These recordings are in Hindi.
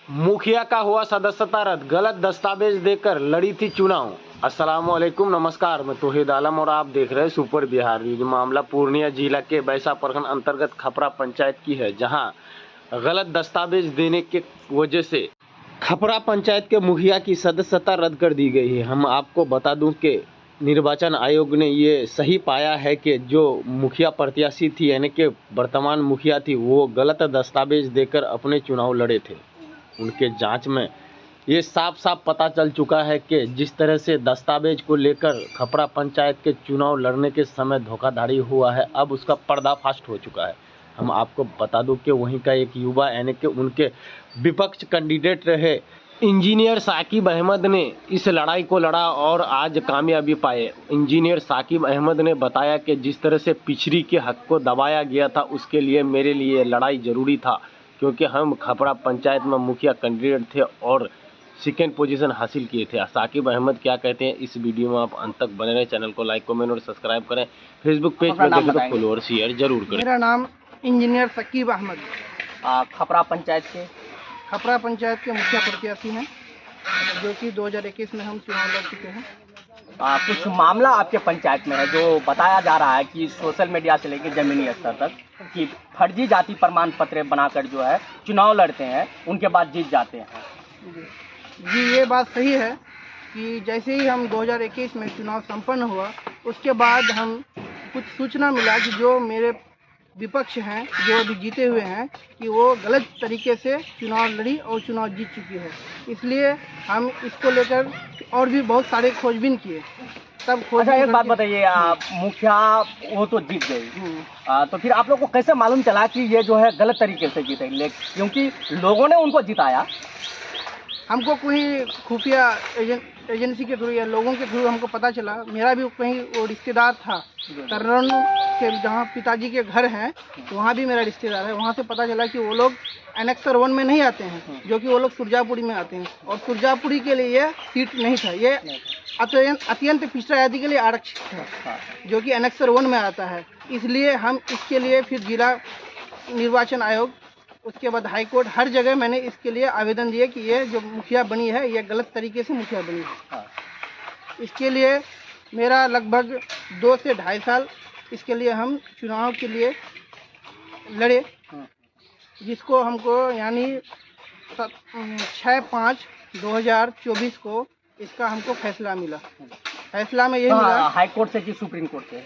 मुखिया का हुआ सदस्यता रद्द, गलत दस्तावेज देकर लड़ी थी चुनाव। अस्सलाम वालेकुम, नमस्कार। मैं तौहीद आलम और आप देख रहे हैं सुपर बिहार न्यूज। मामला पूर्णिया जिला के बैसा प्रखंड अंतर्गत खपरा पंचायत की है, जहां गलत दस्तावेज देने के वजह से खपरा पंचायत के मुखिया की सदस्यता रद्द कर दी गई है। हम आपको बता दूं कि निर्वाचन आयोग ने ये सही पाया है कि जो मुखिया प्रत्याशी थी, यानी कि वर्तमान मुखिया थी, वो गलत दस्तावेज देकर अपने चुनाव लड़े थे। उनके जांच में ये साफ साफ पता चल चुका है कि जिस तरह से दस्तावेज को लेकर खपरा पंचायत के चुनाव लड़ने के समय धोखाधड़ी हुआ है, अब उसका पर्दाफाश हो चुका है। हम आपको बता दूं कि वहीं का एक युवा, यानी कि उनके विपक्ष कैंडिडेट रहे इंजीनियर साकिब अहमद ने इस लड़ाई को लड़ा और आज कामयाबी पाए। इंजीनियर साकिब अहमद ने बताया कि जिस तरह से पिछड़ी के हक को दबाया गया था, उसके लिए मेरे लिए लड़ाई ज़रूरी था, क्योंकि हम खपरा पंचायत में मुखिया कैंडिडेट थे और सेकेंड पोजीशन हासिल किए थे। साकिब अहमद क्या कहते हैं, इस वीडियो में आप अंत तक बने रहें। चैनल को लाइक, कमेंट और सब्सक्राइब करें। फेसबुक पेज पर देखें तो फॉलो और शेयर जरूर करें। मेरा नाम इंजीनियर साकिब अहमद, खपरा पंचायत के मुखिया प्रत्याशी हैं, जो कि 2021 में हम चुनाव लड़ चुके हैं। कुछ मामला आपके पंचायत में है जो बताया जा रहा है कि सोशल मीडिया से लेकर जमीनी स्तर तक कि फर्जी जाति प्रमाण पत्र बनाकर जो है चुनाव लड़ते हैं, उनके बाद जीत जाते हैं। जी, ये बात सही है कि जैसे ही हम 2021 में चुनाव संपन्न हुआ, उसके बाद हम कुछ सूचना मिला कि जो मेरे विपक्ष हैं, जो अभी जीते हुए हैं, कि वो गलत तरीके से चुनाव लड़ी और चुनाव जीत चुकी है। इसलिए हम इसको लेकर और भी बहुत सारे खोजबीन किए। तब अच्छा, एक बात बताइए, मुखिया वो तो जीत गई, तो फिर आप लोग को कैसे मालूम चला कि ये जो है गलत तरीके से जीते? क्योंकि लोगों ने उनको जिताया। हमको कोई खुफिया एजेंसी के थ्रू या लोगों के थ्रू हमको पता चला। मेरा भी कहीं वो रिश्तेदार था तरन के, जहाँ पिताजी के घर हैं, तो वहाँ भी मेरा रिश्तेदार है। वहाँ से पता चला कि वो लोग एनेक्सर 1 में नहीं आते हैं, जो कि वो लोग सुरजापुरी में आते हैं, और सुरजापुरी के लिए ये सीट नहीं था। ये अत्यंत पिछड़ा जाति के लिए आरक्षित है, जो कि एनेक्सर 1 में आता है। इसलिए हम इसके लिए फिर जिला निर्वाचन आयोग, उसके बाद हाई कोर्ट, हर जगह मैंने इसके लिए आवेदन दिए कि ये जो मुखिया बनी है, ये गलत तरीके से मुखिया बनी है। इसके लिए मेरा लगभग 2 से 2.5 साल इसके लिए हम चुनाव के लिए लड़े, जिसको हमको यानी 6/5/2024 को इसका हमको फैसला मिला। फैसला में यही मिला, हाई कोर्ट से कि सुप्रीम कोर्ट से?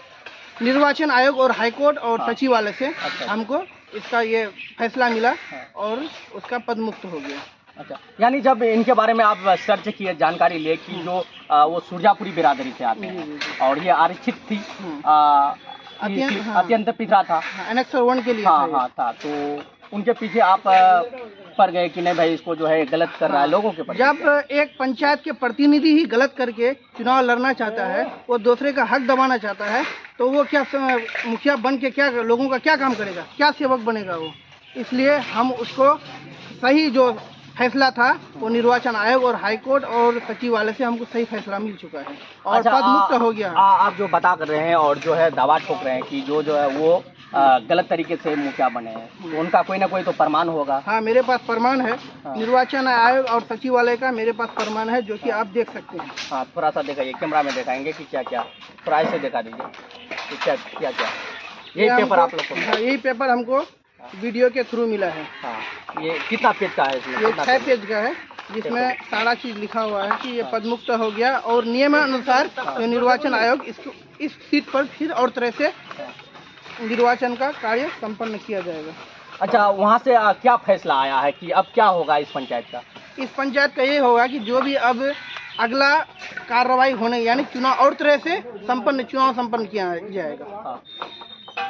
निर्वाचन आयोग और हाई कोर्ट और सचिवालय से हमको इसका ये फैसला मिला और उसका पद मुक्त हो गया। अच्छा, यानी जब इनके बारे में आप सर्च किए, जानकारी ले कि जो वो सुरजापुरी बिरादरी से आते हैं और ये आरक्षित थी, अत्यंत पिछड़ा था, एनेक्सर 1 के लिए था, तो उनके पीछे आप पड़ गए कि नहीं भाई, इसको जो है गलत कर रहा है लोगों के। जब एक पंचायत के प्रतिनिधि ही गलत करके चुनाव लड़ना चाहता है, वो दूसरे का हक दबाना चाहता है, तो वो क्या मुखिया बन के क्या लोगों का क्या काम करेगा, क्या सेवक बनेगा वो? इसलिए हम उसको सही जो फैसला था वो निर्वाचन आयोग और हाई कोर्ट और सचिवालय से हमको सही फैसला मिल चुका है और पद मुक्त हो गया है। आप जो बता कर रहे हैं और जो है दावा ठोक रहे हैं कि जो है वो गलत तरीके से मुखिया बने हैं, तो उनका कोई ना कोई तो प्रमाण होगा? हाँ, मेरे पास प्रमाण है। निर्वाचन आयोग और सचिवालय का मेरे पास प्रमाण है, जो कि आप देख सकते हैं। हाँ, थोड़ा सा दिखाइए, कैमरा में दिखाएंगे कि क्या क्या, थोड़ा ऐसे दिखा दीजिए कि क्या क्या क्या। यही पेपर आप लोग को? हाँ, यही पेपर हमको वीडियो के थ्रू मिला है। हाँ, ये कितना पेज का है इसमें? ये 6 पेज का है, जिसमें सारा चीज लिखा हुआ है कि ये पदमुक्त हो गया और नियमानुसार निर्वाचन आयोग इसको इस सीट पर फिर और तरह से निर्वाचन का कार्य संपन्न किया जाएगा। अच्छा, वहाँ से क्या फैसला आया है कि अब क्या होगा इस पंचायत का? इस पंचायत का ये होगा कि जो भी अब अगला कार्रवाई होने, यानी चुनाव और तरह से चुनाव संपन्न किया जाएगा। हाँ,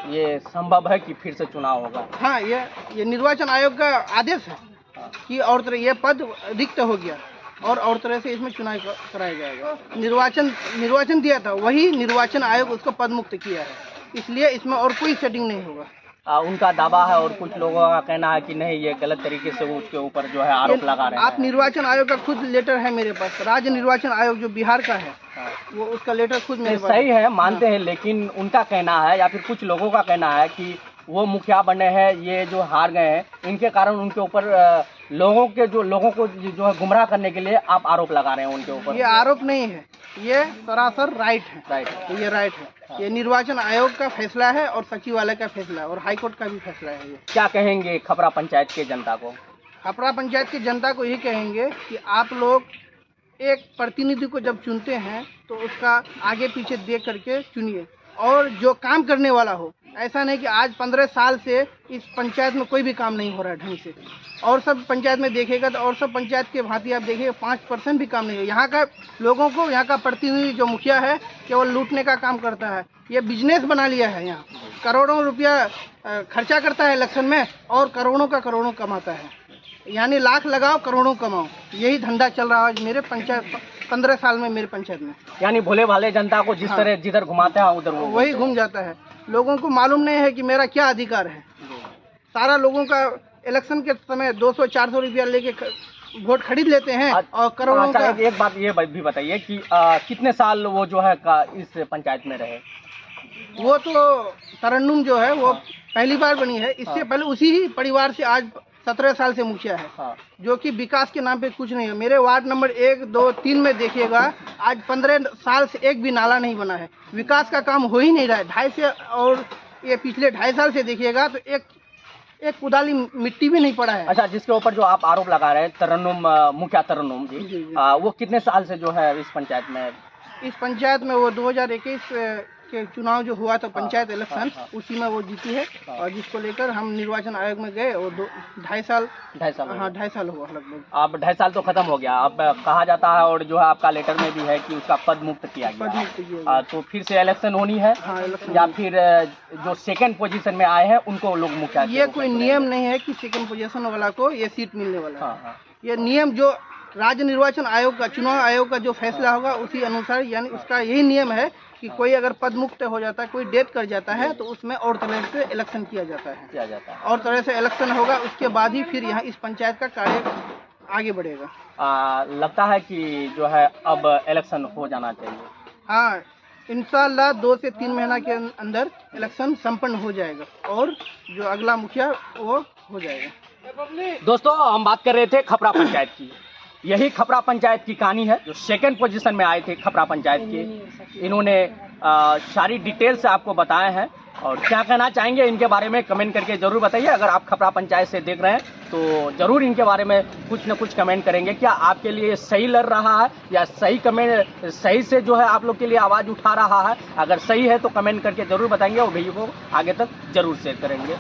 ये संभव है कि फिर से चुनाव होगा? हाँ, ये निर्वाचन आयोग का आदेश है कि और तरह ये पद रिक्त हो गया और तरह से इसमें चुनाव कराया जाएगा। निर्वाचन दिया था, वही निर्वाचन आयोग उसको पद मुक्त किया है, इसलिए इसमें और कोई सेटिंग नहीं होगा। उनका दावा है और कुछ लोगों का कहना है कि नहीं, ये गलत तरीके से वो उसके ऊपर जो है आरोप लगा रहे हैं। आप निर्वाचन आयोग का खुद लेटर है मेरे पास, राज्य निर्वाचन आयोग जो बिहार का है, वो उसका लेटर खुद मेरे पास। सही है, मानते हैं, लेकिन उनका कहना है या फिर कुछ लोगों का कहना है कि वो मुखिया बने हैं, ये जो हार गए हैं, इनके कारण उनके ऊपर लोगों को जो है गुमराह करने के लिए आप आरोप लगा रहे हैं उनके ऊपर। ये आरोप नहीं है, ये सरासर राइट है। राइट। ये राइट है, ये निर्वाचन आयोग का फैसला है और सचिवालय का फैसला है और हाईकोर्ट का भी फैसला है। ये क्या कहेंगे खपरा पंचायत के जनता को? खपरा पंचायत की जनता को यही कहेंगे कि आप लोग एक प्रतिनिधि को जब चुनते हैं तो उसका आगे पीछे देख करके चुनिए और जो काम करने वाला हो। ऐसा नहीं कि आज 15 साल से इस पंचायत में कोई भी काम नहीं हो रहा है ढंग से, और सब पंचायत में देखेगा तो और सब पंचायत के भांति आप देखिए 5% भी काम नहीं हो। यहाँ का लोगों को, यहाँ का प्रतिनिधि जो मुखिया है केवल लूटने का काम करता है। ये बिजनेस बना लिया है, यहाँ करोड़ों रुपया खर्चा करता है इलेक्शन में और करोड़ों कमाता है। यानी लाख लगाओ करोड़ों कमाओ, यही धंधा चल रहा है मेरे पंचायत 15 साल में, मेरे पंचायत में। यानी भोले भाले जनता को जिस तरह जिधर घुमाते हैं उधर वही घूम जाता है। लोगों को मालूम नहीं है कि मेरा क्या अधिकार है। सारा लोगों का इलेक्शन के समय 200-400 रुपया लेके वोट खरीद लेते हैं और करोड़ों का। एक बात ये भी बताइए कि कितने साल वो जो है इस पंचायत में रहे? वो तो तरन्नुम जो है वो पहली बार बनी है, इससे पहले उसी ही परिवार से आज 17 साल से मुखिया है, जो कि विकास के नाम पे कुछ नहीं है। मेरे वार्ड नंबर 1, 2, 3 में देखिएगा आज 15 साल से एक भी नाला नहीं बना है, विकास का काम हो ही नहीं रहा है 2.5 से, और ये पिछले 2.5 साल से देखिएगा तो एक कुदाली मिट्टी भी नहीं पड़ा है। अच्छा, जिसके ऊपर जो आप आरोप लगा रहे हैं तरन्नुम, मुखिया तरन्नुम जी, वो कितने साल से जो है इस पंचायत में? इस पंचायत में वो 2021 के चुनाव जो हुआ था पंचायत इलेक्शन, उसी में वो जीती है और जिसको लेकर हम निर्वाचन आयोग में गए और 2.5 साल 2.5 साल हुआ लगभग। अब 2.5 साल तो खत्म हो गया। अब कहा जाता है और जो है आपका लेटर में भी है कि उसका पद मुक्त किया गया, तो फिर से इलेक्शन होनी है या फिर जो सेकंड पोजीशन में आए हैं उनको लोग मुखिया? ये कोई नियम नहीं है कि सेकंड पोजीशन वाला को ये सीट मिलने वाला है। ये नियम जो राज्य निर्वाचन आयोग का, चुनाव आयोग का जो फैसला होगा उसी अनुसार, यानी उसका यही नियम है कि कोई अगर पद मुक्त हो जाता है, कोई डेथ कर जाता है तो उसमें और तरह से इलेक्शन किया जाता है और तरह से इलेक्शन होगा, उसके बाद ही फिर यहाँ इस पंचायत का कार्य आगे बढ़ेगा। लगता है कि जो है अब इलेक्शन हो जाना चाहिए। हाँ, इंशाल्लाह 2 से 3 महीना के अंदर इलेक्शन संपन्न हो जाएगा और जो अगला मुखिया वो हो जाएगा। दोस्तों, हम बात कर रहे थे खपरा पंचायत की। यही खपरा पंचायत की कहानी है जो सेकंड पोजीशन में आए थे खपरा पंचायत के। इन्होंने सारी डिटेल्स आपको बताए हैं और क्या कहना चाहेंगे इनके बारे में कमेंट करके जरूर बताइए। अगर आप खपरा पंचायत से देख रहे हैं तो जरूर इनके बारे में कुछ न कुछ कमेंट करेंगे। क्या आपके लिए सही लग रहा है या सही से जो है आप लोग के लिए आवाज़ उठा रहा है? अगर सही है तो कमेंट करके जरूर बताएंगे और वीडियो को आगे तक जरूर शेयर करेंगे।